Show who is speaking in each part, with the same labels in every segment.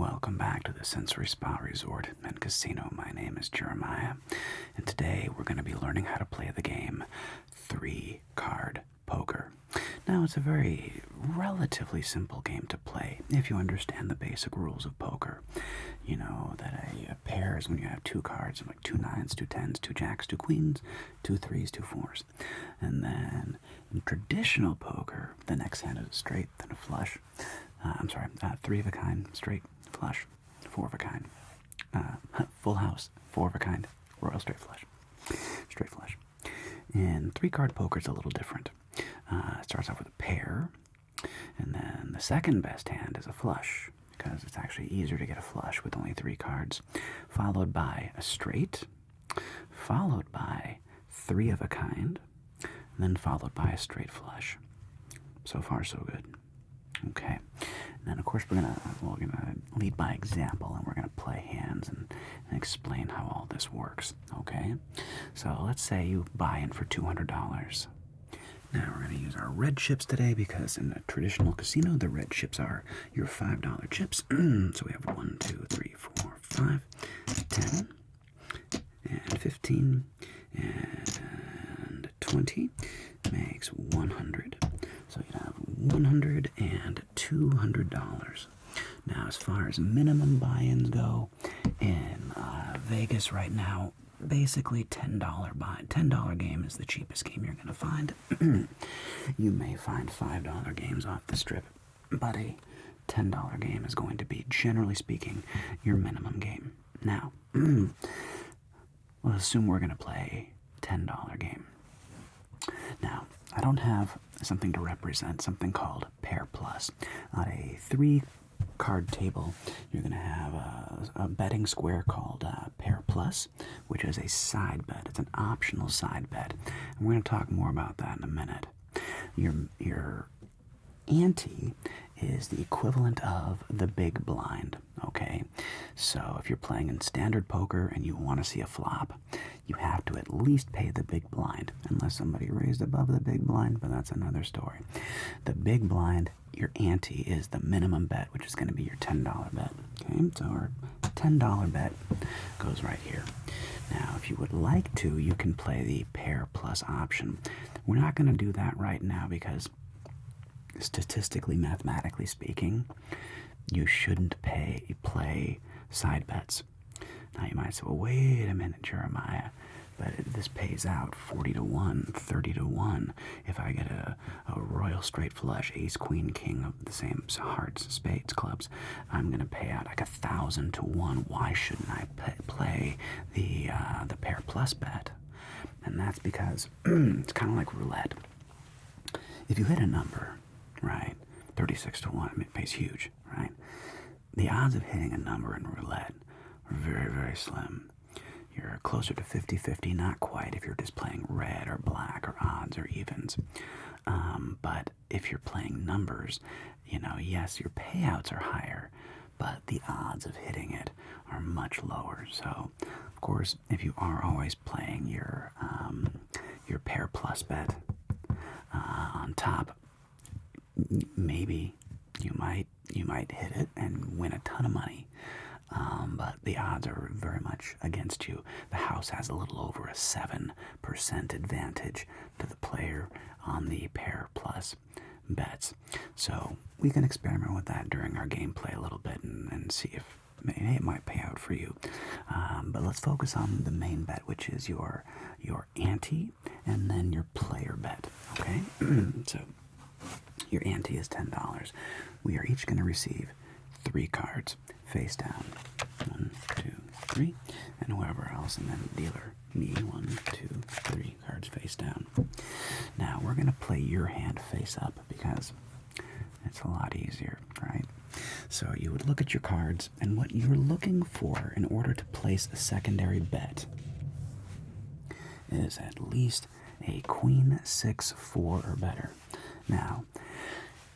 Speaker 1: Welcome back to the Sensory Spa Resort and Casino. My name is Jeremiah, and today we're going to be learning how to play the game 3-card poker. Now, it's a very relatively simple game to play if you understand the basic rules of poker. You know that a pair is when you have 2 cards, like 2 9s, 2 10s, 2 jacks, 2 queens, 2 3s, 2 4s. And then in traditional poker, the next hand is a straight, then a flush. 3 of a kind, straight, flush, 4 of a kind, full house, 4 of a kind, royal straight flush, straight flush. And 3-card poker is a little different. It starts off with a pair, and then the second best hand is a flush, because it's actually easier to get a flush with only 3 cards, followed by a straight, followed by 3 of a kind, and then followed by a straight flush. So far, so good. Okay, and then of course we're gonna lead by example, and we're gonna play hands and explain how all this works. Okay, so let's say you buy in for $200. Now we're gonna use our red chips today because in a traditional casino, the red chips are your $5 chips. So we have 1, 2, 3, 4, 5, 10, and 15, and 20 makes 100. So you have $100 and $200. Now, as far as minimum buy-ins go, in Vegas right now, basically $10 game is the cheapest game you're going to find. You may find $5 games off the strip, but a $10 game is going to be, generally speaking, your minimum game. Now, let's assume we're going to play a $10 game. Now, I don't have something to represent something called pair plus. On a 3-card table, you're going to have a betting square called pair plus, which is a side bet. It's an optional side bet. And we're going to talk more about that in a minute. Your ante is the equivalent of the big blind, okay? So if you're playing in standard poker and you want to see a flop, you have to at least pay the big blind, unless somebody raised above the big blind, but that's another story. The big blind, your ante, is the minimum bet, which is going to be your $10 bet, okay? So our $10 bet goes right here. Now, if you would like to, you can play the pair plus option. We're not going to do that right now because statistically, mathematically speaking, you shouldn't play side bets. Now you might say, well, wait a minute, Jeremiah, but this pays out 40 to 1, 30 to 1. If I get a royal straight flush, ace, queen, king of the same hearts, spades, clubs, I'm going to pay out like 1,000 to 1. Why shouldn't I play the pair plus bet? And that's because it's kind of like roulette. If you hit a number, right, 36 to 1, it pays huge, right? The odds of hitting a number in roulette are very, very slim. You're closer to 50-50, not quite if you're just playing red or black or odds or evens. But if you're playing numbers, you know, yes, your payouts are higher, but the odds of hitting it are much lower. So, of course, if you are always playing your pair plus bet on top, maybe you might hit it and win a ton of money, but the odds are very much against you. The house has a little over a 7% advantage to the player on the pair plus bets. So we can experiment with that during our gameplay a little bit and see if maybe it might pay out for you. But let's focus on the main bet, which is your ante and then your player bet. Okay, so your ante is $10. We are each going to receive 3 cards face down. 1, 2, 3, and whoever else, and then dealer, me, 1, 2, 3 cards face down. Now we're going to play your hand face up because it's a lot easier, right? So you would look at your cards, and what you're looking for in order to place a secondary bet is at least a queen, 6, 4 or better. Now,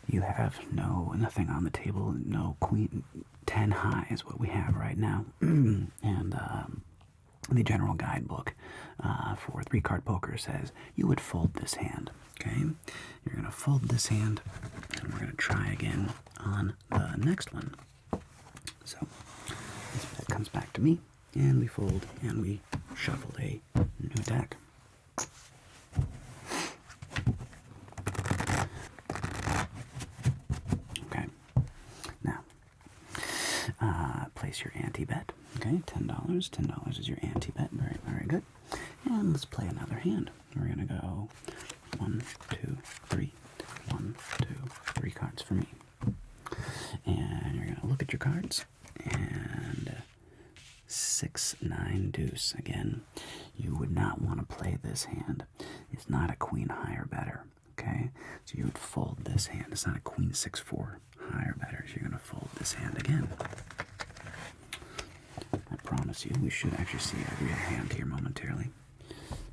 Speaker 1: you have nothing on the table, no queen, 10 high is what we have right now. And the general guidebook for 3-card poker says you would fold this hand, okay? You're going to fold this hand, and we're going to try again on the next one. So comes back to me, and we fold, and we shuffle a new deck. Okay. Now, place your ante-bet. Okay, $10. $10 is your ante-bet. Very, very good. And let's play another hand. We're going to go 1, 2, 3. 1, 2, 3 cards for me. And you're going to look at your cards. And 6, 9, deuce. Again, you would not want to play this hand. It's not a queen high or better. Okay? So you would fold this hand. It's not a queen 6, 4 high or better. So you're going to fold this hand again. I promise you, we should actually see a real hand here momentarily.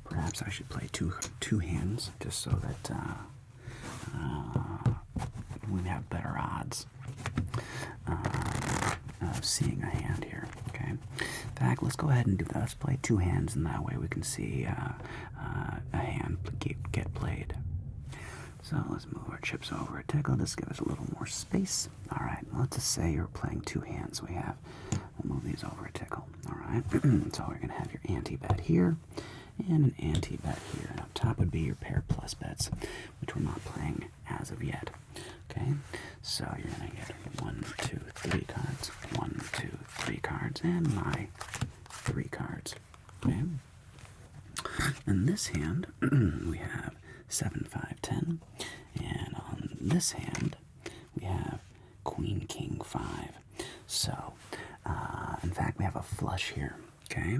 Speaker 1: Perhaps I should play two hands just so that we have better odds of seeing a hand here. Okay. In fact, let's go ahead and do that. Let's play 2 hands, and that way we can see a hand get played. So let's move our chips over a tickle. This gives us a little more space. All right. Let's just say you're playing 2 hands. We'll move these over a tickle. All right. So we're gonna have your ante-bet here and an ante-bet here. And up top would be your pair plus bets, which we're not playing as of yet. Okay. So you're gonna get 1, 2, 3 cards. 1, 2, 3 cards, and my 3 cards. Okay. In this hand, we have 7, 5, 10, and on this hand, we have Queen, King, 5. So, in fact, we have a flush here. Okay,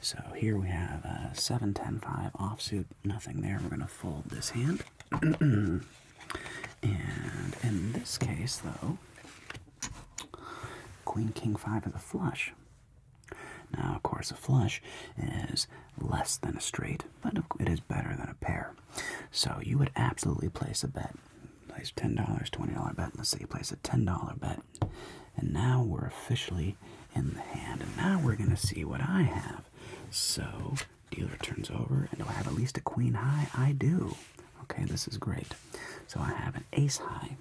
Speaker 1: so here we have 7, 10, 5 offsuit, nothing there. We're going to fold this hand. And in this case, though, Queen, King, 5 is a flush. Now, of course, a flush is less than a straight, but it is better than a pair. So you would absolutely place a bet. Place $10, $20 bet. Let's say you place a $10 bet. And now we're officially in the hand. And now we're going to see what I have. So, dealer turns over. And do I have at least a queen high? I do. Okay, this is great. So I have an ace high.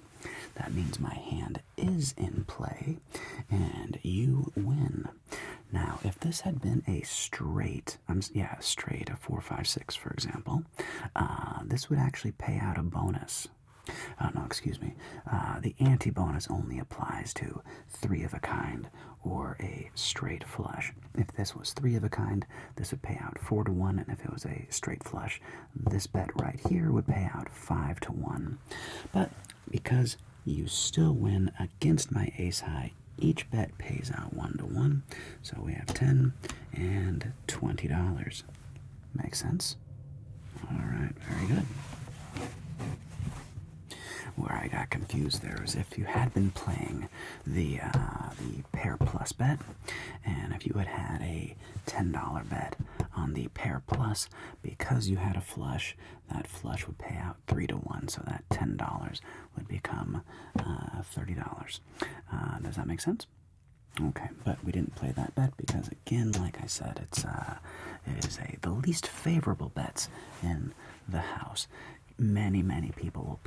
Speaker 1: That means my hand is in play, and you win. Now, if this had been a straight, straight, a 4, 5, 6, for example, this would actually pay out a bonus. No, excuse me. The anti-bonus only applies to 3 of a kind or a straight flush. If this was 3 of a kind, this would pay out 4 to 1, and if it was a straight flush, this bet right here would pay out 5 to 1. But because you still win against my ace high, each bet pays out 1 to 1. So we have $10 and $20. Makes sense? All right, very good. Where I got confused there is if you had been playing the pair plus bet, and if you had had a $10 bet on the pair plus, because you had a flush, that flush would pay out 3 to 1, so that $10 would become $30. Does that make sense? Okay, but we didn't play that bet because, again, like I said, it is the least favorable bets in the house. Many people will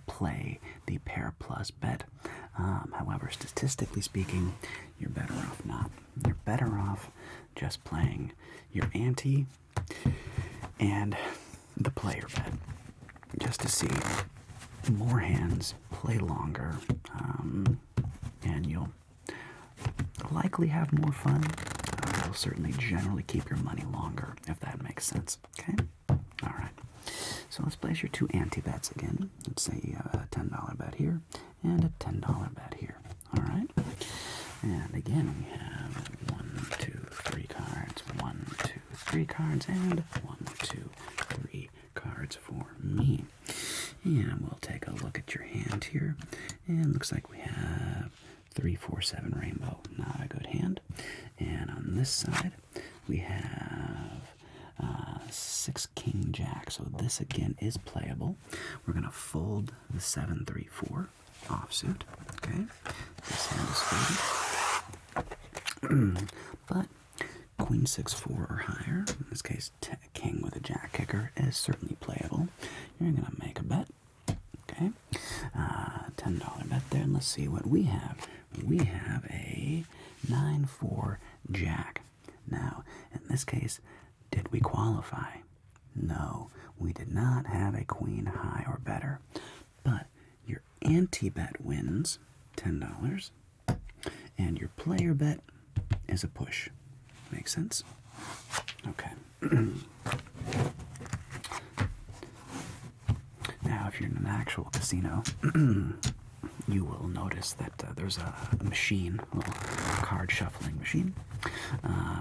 Speaker 1: play the pair plus bet. However, statistically speaking, you're better off not. You're better off just playing your ante and the player bet, just to see more hands, play longer, and you'll likely have more fun. You'll certainly generally keep your money longer, if that makes sense. Okay? All right. So let's place your 2 ante-bets again. Let's say you have a $10 bet here and a $10 bet here. All right? And again, we have 1, 2, 3 cards, 1, 2, 3 cards, and 1, 2, 3 cards for me. And we'll take a look at your hand here. And looks like we have 3, 4, 7 rainbow. Not a good hand. And on this side, we have 6 king jack. So this again is playable. We're going to fold the 7, 3, 4 offsuit. Okay. This hand is folded. But queen 6, 4 or higher, in this case king with a jack kicker, is certainly playable. You're going to make a bet. Okay. $10 bet there. And let's see what we have. We have a 9, 4 Jack. Now, in this case, did we qualify? No, we did not have a queen high or better. But your anti-bet wins $10, and your player bet is a push. Make sense? Okay. Now, if you're in an actual casino, you will notice that there's a machine, a little card shuffling machine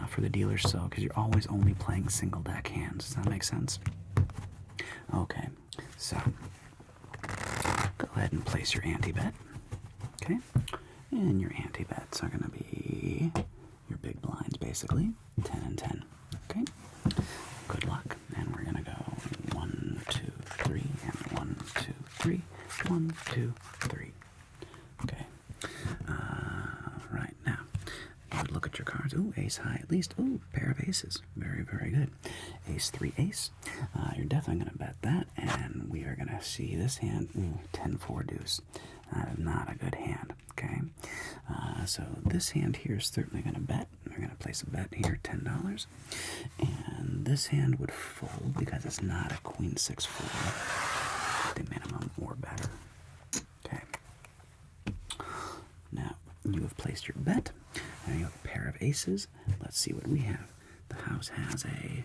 Speaker 1: for the dealers, so because you're always only playing single deck hands. Does that make sense? Okay, so go ahead and place your anti-bet. Okay, and your anti-bets are going to be your big blinds, basically 10 and 10. Okay, good luck, and we're going to go 1, 2, 3, and 1, 2, 3, 1, 2, 3. Okay. Right now, you would look at your cards. Ooh, ace high at least. Ooh, pair of aces. Very, very good. Ace 3 ace. You're definitely going to bet that, and we are going to see this hand. Ooh, 10-4 deuce. That is not a good hand. Okay. So this hand here is certainly going to bet. We're going to place a bet here, $10, and this hand would fold because it's not a queen 6-4 at the minimum or better. Okay. Now, you have placed your bet. Now you have a pair of aces. Let's see what we have. The house has a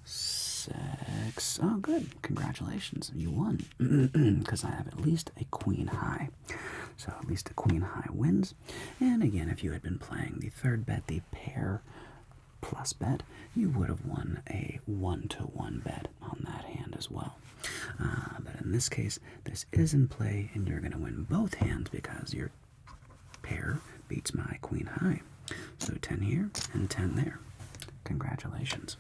Speaker 1: 6. Oh, good. Congratulations. You won. Because I have at least a queen high. So at least a queen high wins. And again, if you had been playing the third bet, the pair plus bet, you would have won a 1-to-1 bet on that hand as well. But in this case, this is in play, and you're going to win both hands because your pair beats my queen high. So 10 here and 10 there. Congratulations.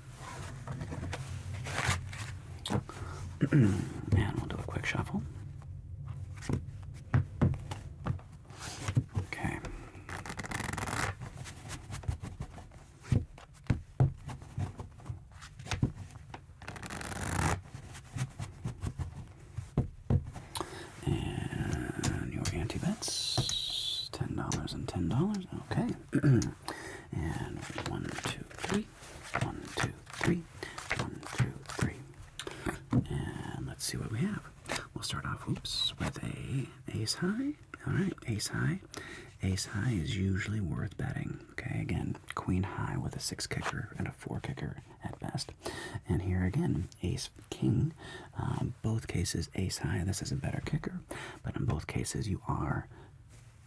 Speaker 1: And we'll do a quick shuffle. Okay. And your anti-bets, $10 and $10. Okay. And 1, 2, 3. 1, 2, 3. 1, 2, 3. And let's see what we have. We'll start off, with a ace high. All right, ace high. Ace high is usually worth betting. Okay, again, queen high with a 6 kicker and a 4 kicker at best. And here again, ace king. Both cases, ace high. This is a better kicker, but in both cases, you are.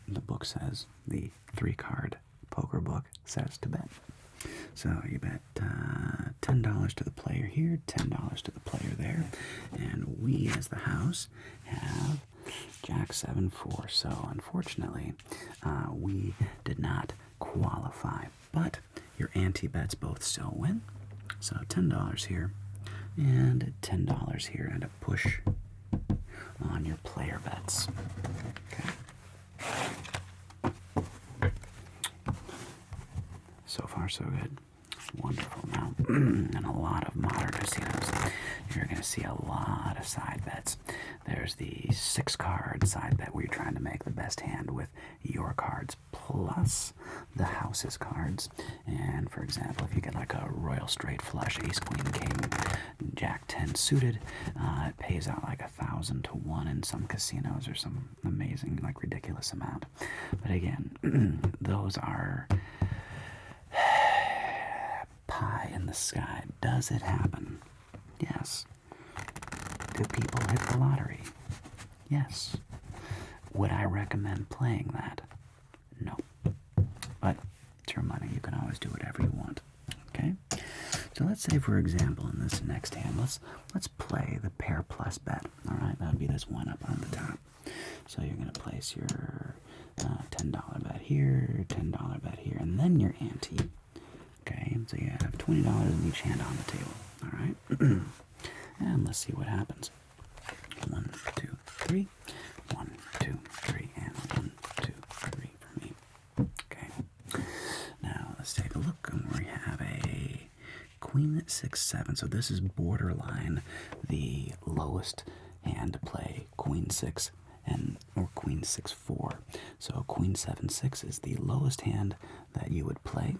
Speaker 1: The book says, the 3-card poker book says to bet. So you bet $10 to the player here, $10 to the player there, and we as the house have Jack 7-4. So unfortunately, we did not qualify, but your anti-bets both still win. So $10 here and $10 here, and a push on your player bets. Okay. So far, so good. Wonderful. Now, in a lot of modern casinos, you're going to see a lot of side bets. There's the 6-card side bet where you're trying to make the best hand with your cards plus the house's cards. And for example, if you get like a royal straight flush, ace, queen, king, jack 10 suited, it pays out like 1,000 to 1 in some casinos, or some amazing, like ridiculous amount. But again, those are pie in the sky. Does it happen? Yes. Do people hit the lottery? Yes. Would I recommend playing that? No. But it's your money. You can always do whatever you want. Okay? So let's say, for example, in this next hand, let's play the pair plus bet. All right? That would be this one up on the top. So you're going to place your $10 bet here, $10 bet here, and then your ante. Okay, so you have $20 in each hand on the table. All right, and let's see what happens. 1, 2, 3. 1, 2, 3, and 1, 2, 3 for me. Okay. Now let's take a look, and we have a queen at 6, 7. So this is borderline the lowest hand to play, queen 6. And or queen 6-4. So queen 7-6 is the lowest hand that you would play.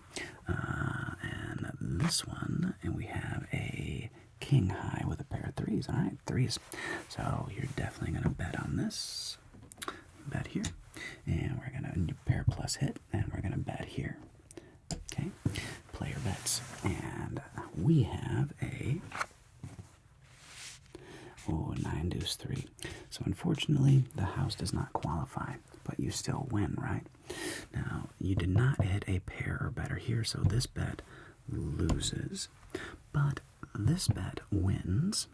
Speaker 1: And this one, and we have a king high with a pair of threes. All right, threes. So you're definitely going to bet on this. Bet here. And we're going to pair plus hit, and we're going to bet here. Okay, player bets. And we have a 9 deuce 3. So unfortunately, the house does not qualify, but you still win, right? Now, you did not hit a pair or better here, so this bet loses. But this bet wins.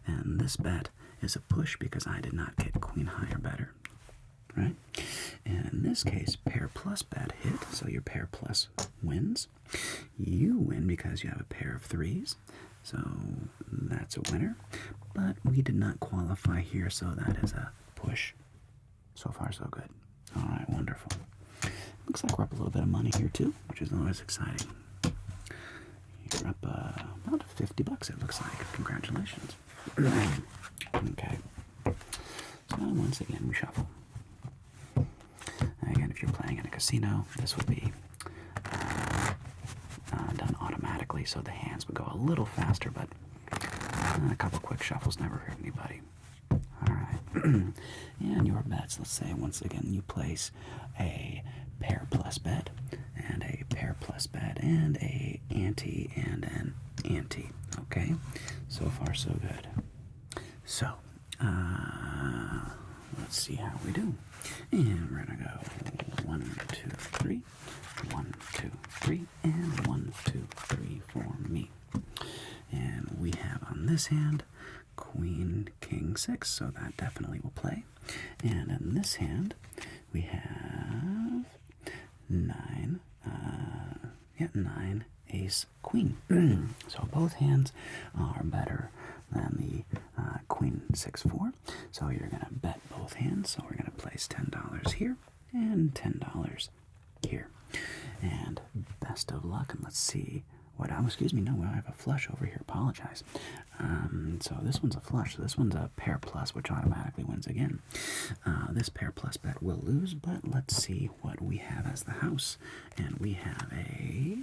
Speaker 1: And this bet is a push because I did not get queen high or better, right? And in this case, pair plus bet hit, so your pair plus wins. You win because you have a pair of threes, so that's a winner. But we did not qualify here, so that is a push. So far, so good. All right, wonderful. Looks like we're up a little bit of money here too, which is always exciting. You're up about $50, it looks like. Congratulations. Okay. So once again, we shuffle. Again, if you're playing in a casino, this would be done automatically, so the hands would go a little faster, but a couple quick shuffles never hurt anybody. All right. And your bets, let's say once again you place a pair plus bet, and a pair plus bet, and a ante, and an ante. Okay? So far, so good. So, let's see how we do. And we're going to go 1, 2, 3, 1, 2, 3, and 1, 2, 3 for me. And we have on this hand queen, king 6, so that definitely will play. And in this hand, we have 9, 9, ace, queen. So both hands are better than the queen 6-4. So you're going to bet both hands. So we're going to place $10 here and $10 here. And best of luck. And let's see what, excuse me, no, I have a flush over here. Apologize. So this one's a flush. So this one's a pair plus, which automatically wins again. This pair plus bet will lose, but let's see what we have as the house. And we have a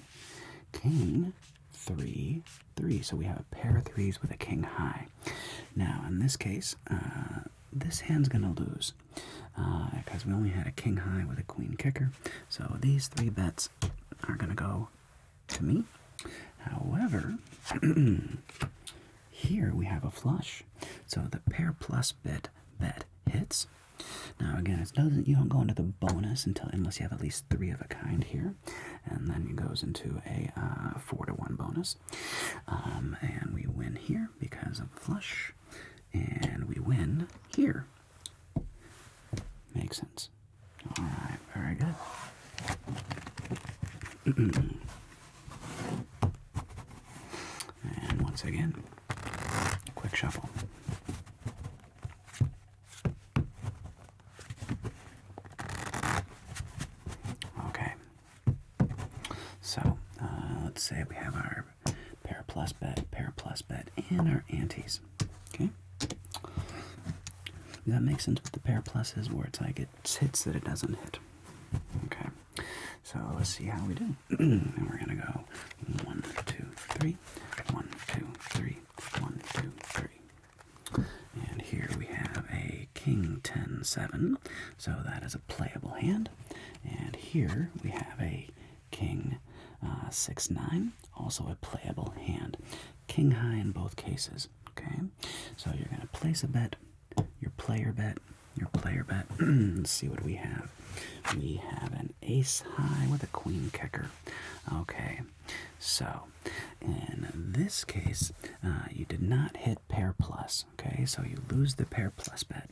Speaker 1: king 3, 3. So we have a pair of threes with a king high. Now, in this case, this hand's going to lose because we only had a king high with a queen kicker. So these 3 bets are going to go to me. However, here we have a flush. So the pair plus bet hits. Now again, it doesn't, you don't go into the bonus unless you have at least 3 of a kind here, and then it goes into a 4-to-1 bonus. And we win here because of flush, and we win here. Makes sense. All right, very good. And once again, quick shuffle. Okay. So, let's say we have our pair plus bet, and our antes. Okay? Does that make sense with the pair pluses where it's like it hits that it doesn't hit? Okay. So let's see how we do. And we're going to go 1, 2, 3, 1, 2, 3, 1, 2, 3. And here we have a king 10, 7. So that is a playable hand. And here we have a king 6, 9. Also a playable hand. King high in both cases. Okay. So you're going to place a bet, your player bet, Let's see what we have. We have an ace high with a queen kicker. Okay, so in this case, you did not hit pair plus. Okay, so you lose the pair plus bet.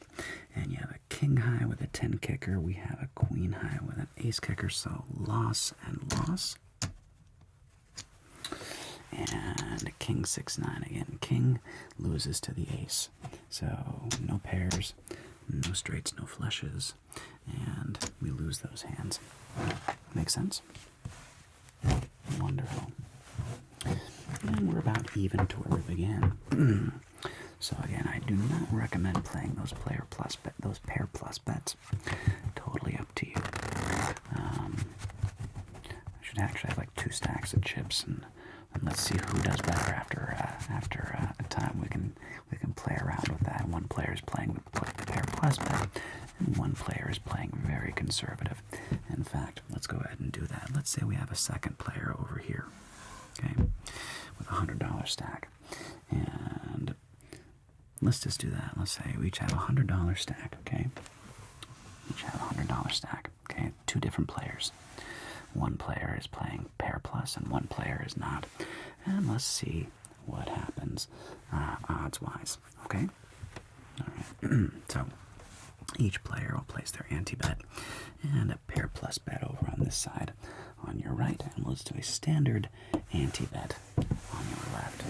Speaker 1: And you have a king high with a 10 kicker. We have a queen high with an ace kicker, so loss and loss. And king 6, 9 again. King loses to the ace. So no pairs, no straights, no flushes, and we lose those hands. Make sense? Wonderful. And we're about even to where we began. So again, I do not recommend playing those pair plus bets. Totally up to you. I should actually have like 2 stacks of chips, and let's see who does better after a time. We can play around with that. One player is playing the pair plus bet, and one player is playing very conservative. In fact, let's go ahead and do that. Let's say we have a second player over here, okay, with a $100 stack, and let's just do that. Let's say we each have a $100 stack, okay? Each have a $100 stack, okay? 2 different players. One player is playing pair plus, and one player is not. And let's see what happens odds-wise, okay? All right. So each player will place their ante-bet and a pair plus bet over on this side on your right, and let's do a standard ante-bet on your left,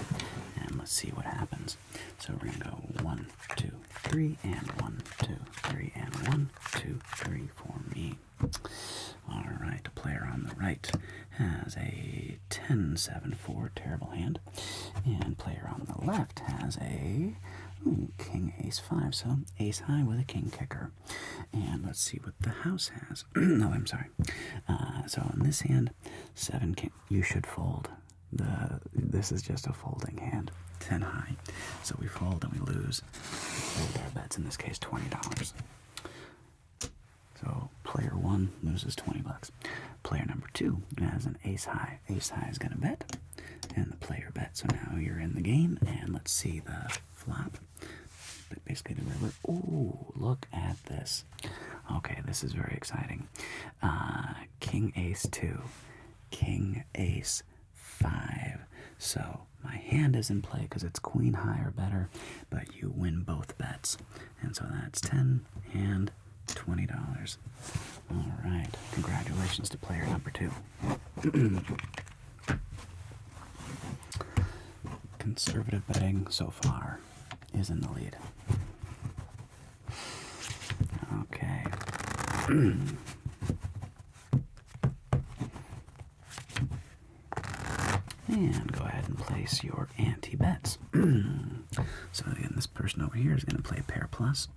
Speaker 1: and let's see what happens. So we're gonna go 1, 2, 3, and 1, 2, 3, and 1, 2, 3 for me. All right, the player on the right has a 10-7-4, terrible hand, and player on the left has a king ace-5, so ace high with a king kicker. And let's see what the house has. No, I'm sorry. So in this hand, 7 king. You should fold. This is just a folding hand. 10 high. So we fold and we lose. We fold our bets, in this case, $20. So player 1 loses $20. Player number 2 has an ace high. Ace high is going to bet, and the player bets. So now you're in the game, and let's see the flop. But basically the river. Ooh, look at this. Okay, this is very exciting. King ace 2, king ace 5. So my hand is in play because it's queen high or better, but you win both bets. And so that's 10 and $20. All right. Congratulations to player number 2. Conservative betting so far is in the lead. Okay. And go ahead and place your ante-bets. So again, this person over here is going to play pair plus,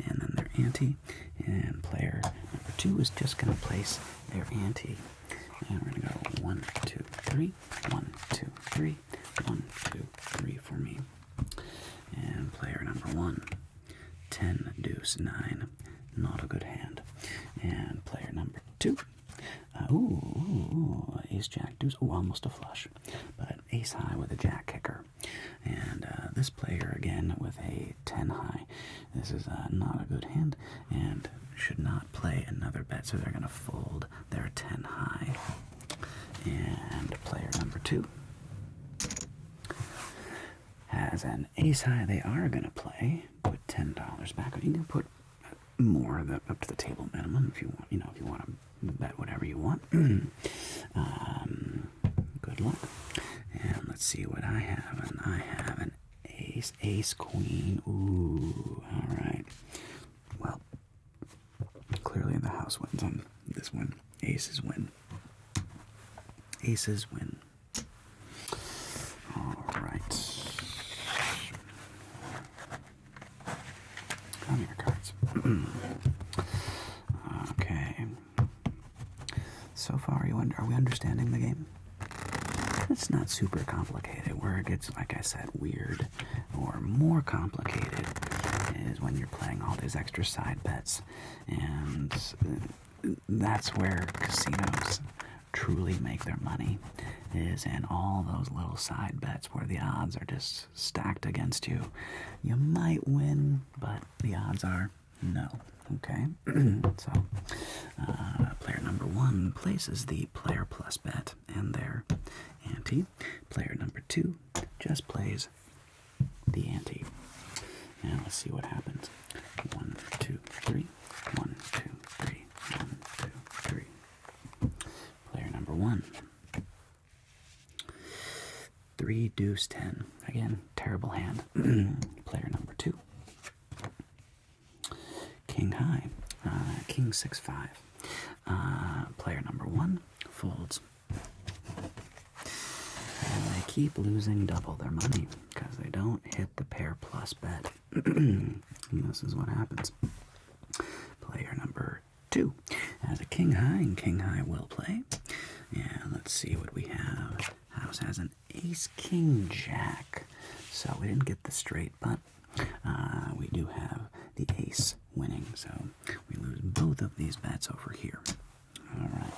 Speaker 1: and then their ante, and player number 2 is just going to place their ante. And we're going to go 1, 2, 3, 1, 2, 3, 1, 2, 3 for me. And player number 1, 10, deuce, 9, not a good hand. And player number 2, ace, jack, deuce, almost a flush, but ace high with a jack kicker. And this player again with a 10 high. This is not a good hand and should not play another bet, so they're going to fold their 10 high. And player number 2 has an ace high. They are going to play, put $10 back. You can put more up to the table minimum if you want. If you want to bet whatever you want. Good luck. And let's see what I have. And I have an ace, ace, queen. Ooh, all right. Well, clearly the house wins on this one. Aces win. Aces win. All right. Come here, cards. Okay. So far, are we understanding the game? It's not super complicated. Where it gets, like I said, weird or more complicated is when you're playing all these extra side bets, and that's where casinos truly make their money, is in all those little side bets where the odds are just stacked against you. You might win, but the odds are no. Okay, so player number 1 places the player plus bet and their ante. Player number 2 just plays the ante. And let's see what happens. 1, 2, 3. 1, 2, 3. 1, 2, 3. Player number 1. 3, deuce, 10. Again, terrible hand. Player number 2. King high, king 6, 5. Player number 1 folds. And they keep losing double their money because they don't hit the pair plus bet. And this is what happens. Player number 2 has a king high, and king high will play. And let's see what we have. House has an ace king jack. So we didn't get the straight, but we do have the ace winning. So we lose both of these bets over here. All right.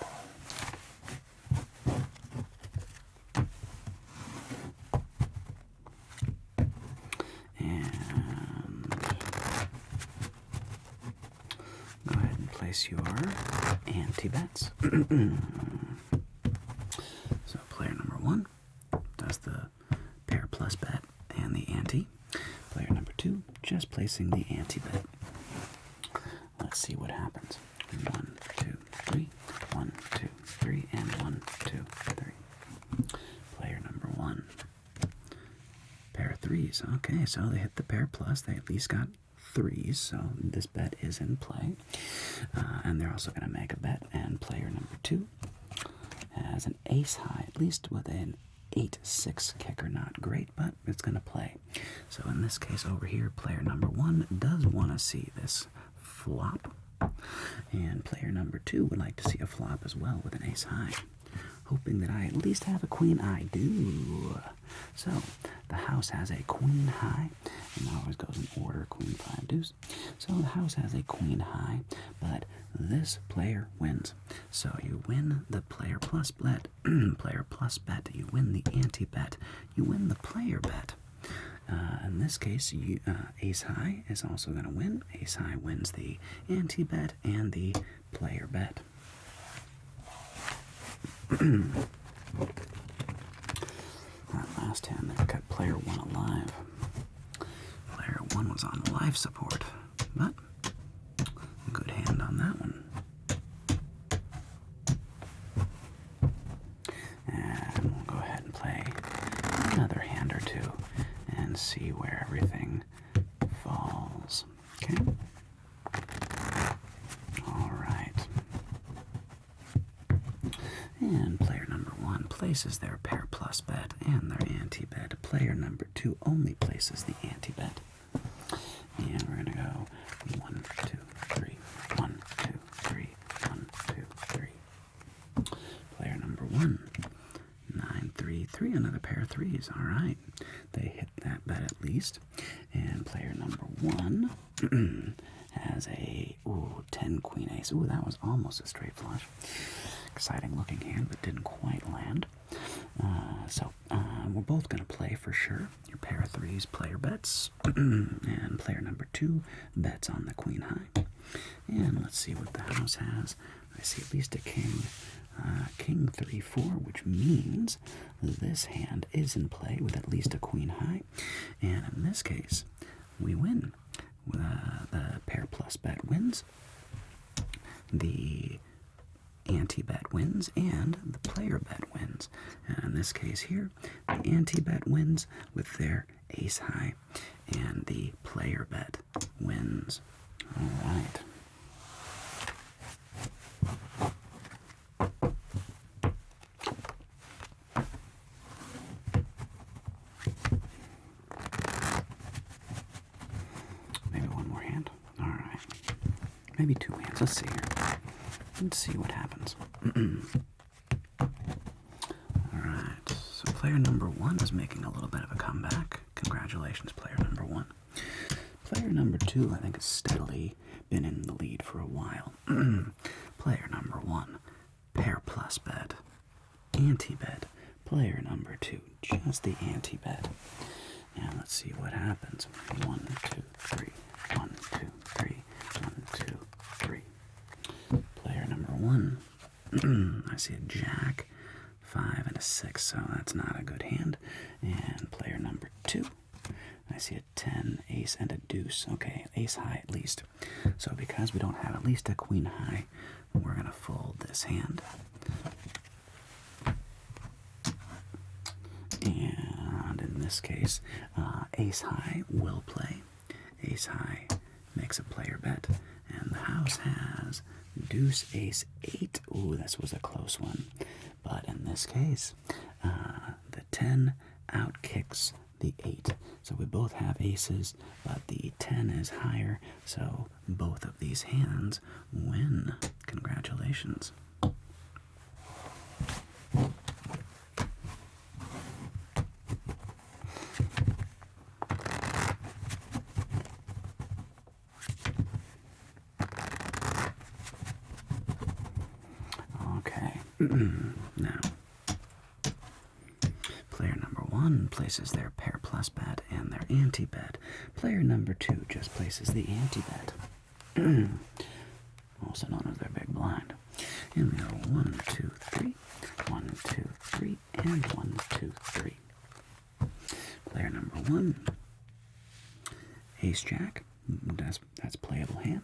Speaker 1: And go ahead and place your anti-bets. So player number 1 does the pair plus bet and the ante. Player number 2 just placing the anti-bet. Let's see what happens. 1, 2, 3. 1, 2, 3, and 1, 2, 3. Player number 1. Pair of threes. Okay, so they hit the pair plus. They at least got threes, so this bet is in play. And they're also going to make a bet. And player number 2 has an ace high, at least with an 8-6 kicker. Not great, but it's going to play. So in this case over here, player number 1 does want to see this flop. And player number 2 would like to see a flop as well with an ace high. Hoping that I at least have a queen. I do. So the house has a queen high, and that always goes in order, queen 5 deuce. So the house has a queen high, but this player wins. So you win the player plus bet, player plus bet. You win the anti bet. You win the player bet. In this case, ace high is also going to win. Ace high wins the anti bet and the player bet. That last hand there kept player 1 alive. Player 1 was on life support, but a good hand on that one. And we'll go ahead and play another hand or two and see where everything falls. Okay? All right. And player number 1 places their pair plus bet and their anti-bet. Player number 2 only places the anti-bet. And we're going to go 1, 2, 3, 1, 2, 3, 1, 2, 3. Player number 1, 9, 3, 3, another pair of threes. All right. They hit that bet at least. And player number 1 has a 10 queen ace. Ooh, that was almost a straight flush. Exciting looking hand, but didn't quite land. So we're both going to play for sure. Your pair of threes, player bets, and player number 2 bets on the queen high. And let's see what the house has. I see at least a king, king 3, 4, which means this hand is in play with at least a queen high. And in this case, we win. The pair plus bet wins. The anti-bet wins, and the player bet wins. And in this case here, the anti-bet wins with their ace high, and the player bet wins. All right. Maybe one more hand. All right. Maybe 2 hands. Let's see here. Let's see what happens. Alright, so player number 1 is making a little bit of a comeback. Congratulations, player number 1. Player number 2, I think, has steadily been in the lead for a while. Player number 1, pair plus bet, anti-bet. Player number 2, just the anti-bet. And let's see what happens. 1, 2, 3. 1, 2, 3. 1, 2, 3. Player number 1, I see a jack, 5, and a 6, so that's not a good hand. And player number 2, I see a 10, ace, and a deuce. Okay, ace high at least. So because we don't have at least a queen high, we're going to fold this hand. And in this case, ace high will play. Ace high makes a player bet. And the house has deuce, ace, 8. Ooh, this was a close one. But in this case, the 10 outkicks the 8. So we both have aces, but the 10 is higher, so both of these hands win. Congratulations. Okay, now, player number 1 places their pair plus bet and their ante bet. Player number 2 just places the ante bet, also known as their big blind. And we go 1, 2, 3, 1, 2, 3, and 1, 2, 3. Player number 1, ace jack. That's playable hand,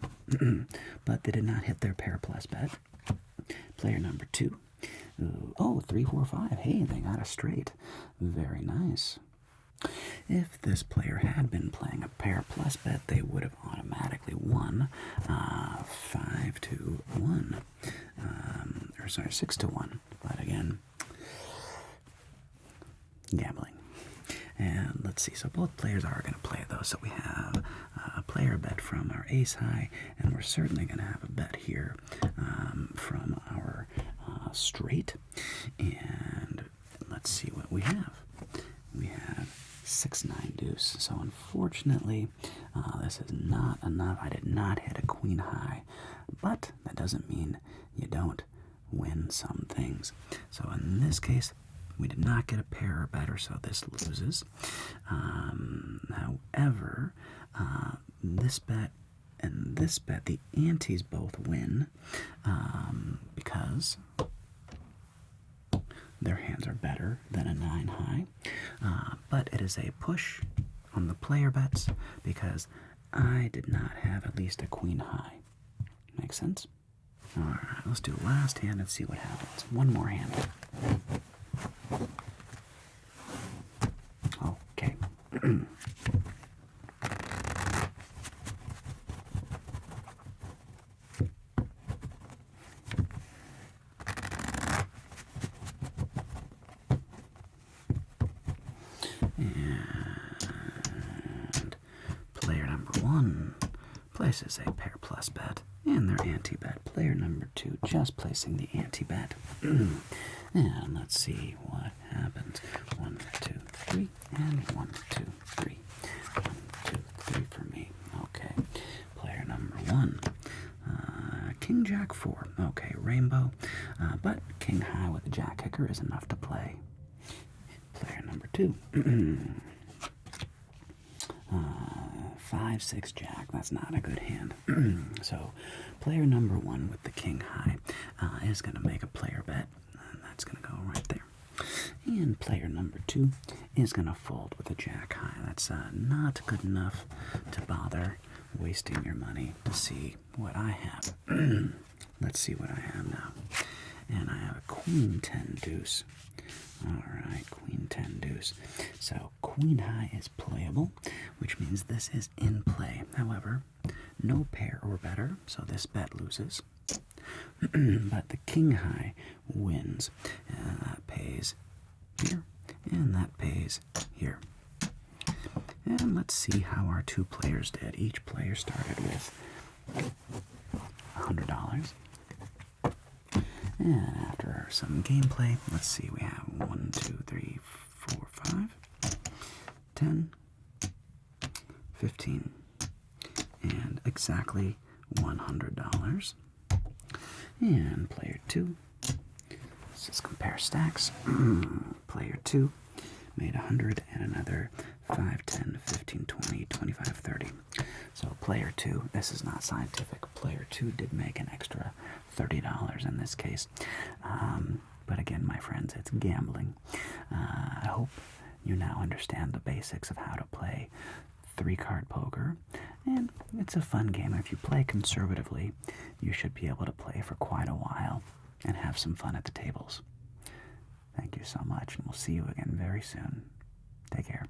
Speaker 1: but they did not hit their pair plus bet. Player number 2, oh, 3, 4, 5. Hey, they got a straight. Very nice. If this player had been playing a pair plus bet, they would have automatically won 5 to 1. Or sorry, 6 to 1. But again, gambling. And let's see, so both players are going to play those. So we have a player bet from our ace high, and we're certainly going to have a bet here from our straight. And let's see what we have. We have 6-9 deuce. So unfortunately, this is not enough. I did not hit a queen high, but that doesn't mean you don't win some things. So in this case, we did not get a pair or better, so this loses. However, this bet and this bet, the antes both win because their hands are better than a 9 high. But it is a push on the player bets because I did not have at least a queen high. Make sense? Alright, let's do last hand and see what happens. One more hand. Okay. And player number 1 places a pair plus bet and their ante bet. Player number 2 just placing the ante bet. And let's see what happens. 1, 2, 3, and 1, 2, 3. 1, 2, 3 for me. Okay. Player number 1. King Jack 4. Okay, rainbow. But King High with a Jack kicker is enough to play. Player number 2. 5, 6 Jack. That's not a good hand. So player number 1 with the King High is going to make a player bet. That's going to go right there. And player number 2 is going to fold with a Jack high. That's not good enough to bother wasting your money to see what I have. Let's see what I have now. And I have a queen 10 deuce. Alright, queen 10 deuce. So queen high is playable, which means this is in play. However, no pair or better, so this bet loses. But the king high wins, and that pays here, and that pays here. And let's see how our two players did. Each player started with $100. And after some gameplay, let's see, we have 1, 2, 3, 4, 5, 10, 15, and exactly $100. And player 2, let's just compare stacks. Player 2 made 100 and another 5, 10, 15, 20, 25, 30. So player 2, this is not scientific, player 2 did make an extra $30 in this case. But again, my friends, it's gambling. I hope you now understand the basics of how to play 3-card poker. And it's a fun game. If you play conservatively, you should be able to play for quite a while and have some fun at the tables. Thank you so much, and we'll see you again very soon. Take care.